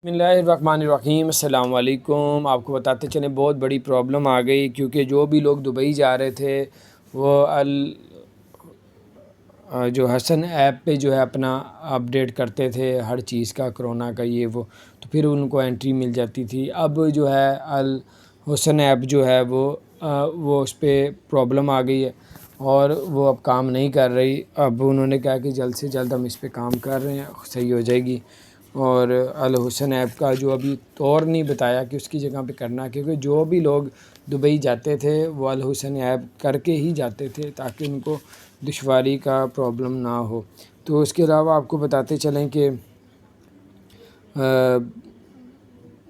बिस्मिल्लाहिर्रहमानिर्रहीम। अस्सलाम वालेकुम। आपको बताते चलें बहुत बड़ी प्रॉब्लम आ गई, क्योंकि जो भी लोग दुबई जा रहे थे वो जो हसन ऐप पे जो है अपना अपडेट करते थे हर चीज़ का, कोरोना का ये वो, तो फिर उनको एंट्री मिल जाती थी। अब जो है अल हसन ऐप जो है वो उस पर प्रॉब्लम आ गई है और वो अब काम नहीं कर रही। अब उन्होंने कहा कि जल्द से जल्द हम इस पे काम कर रहे हैं, सही हो जाएगी। और अल हुसन ऐप का जो अभी तौर नहीं बताया कि उसकी जगह पे करना, क्योंकि जो भी लोग दुबई जाते थे वो अल हुसन ऐप करके ही जाते थे ताकि उनको दुश्वारी का प्रॉब्लम ना हो। तो उसके अलावा आपको बताते चलें कि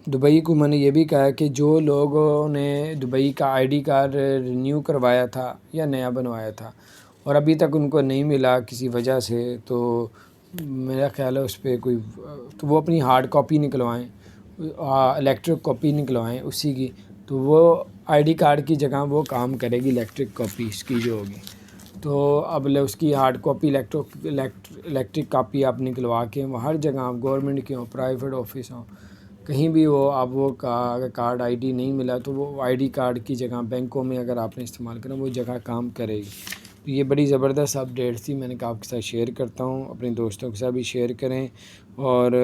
दुबई को मैंने ये भी कहा है कि जो लोगों ने दुबई का आईडी कार्ड रिन्यू करवाया था या नया बनवाया था और अभी तक उनको नहीं मिला किसी वजह से, तो मेरा ख़्याल है उस पर कोई, तो वो अपनी हार्ड कॉपी निकलवाएं, इलेक्ट्रिक कॉपी निकलवाएं उसी की, तो वो आईडी कार्ड की जगह वो काम करेगी इलेक्ट्रिक कॉपी इसकी जो होगी। तो अब उसकी हार्ड कॉपी इलेक्ट्रिक कॉपी आप निकलवा के हर जगह, आप गवर्नमेंट के हों, प्राइवेट ऑफिस हों, कहीं भी हो, आप वो अगर कार्ड आईडी नहीं मिला तो वो आईडी कार्ड की जगह बैंकों में अगर आपने इस्तेमाल करना वो जगह काम करेगी। तो ये बड़ी ज़बरदस्त अपडेट थी, मैंने कहा आपके साथ शेयर करता हूँ, अपने दोस्तों के साथ भी शेयर करें और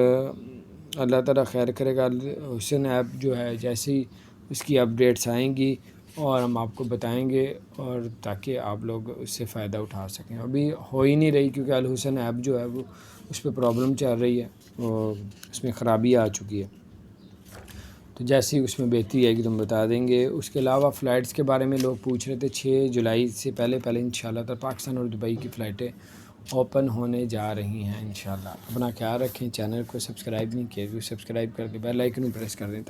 अल्लाह ताला खैर करेगा। हुसन ऐप जो है जैसे ही उसकी अपडेट्स आएंगी और हम आपको बताएंगे, और ताकि आप लोग उससे फ़ायदा उठा सकें। अभी हो ही नहीं रही क्योंकि अल हुसन ऐप जो है वो उस पर प्रॉब्लम चल रही है और उसमें ख़राबी आ चुकी है। तो जैसे ही उसमें बेहतरी आएगी तो हम बता देंगे। उसके अलावा फ़्लाइट्स के बारे में लोग पूछ रहे थे, 6 जुलाई से पहले इंशाल्लाह तो पाकिस्तान और दुबई की फ़्लाइटें ओपन होने जा रही हैं इंशाल्लाह। अपना ख्याल रखें, चैनल को सब्सक्राइब नहीं किया तो सब्सक्राइब करके बेल आइकन प्रेस कर दें।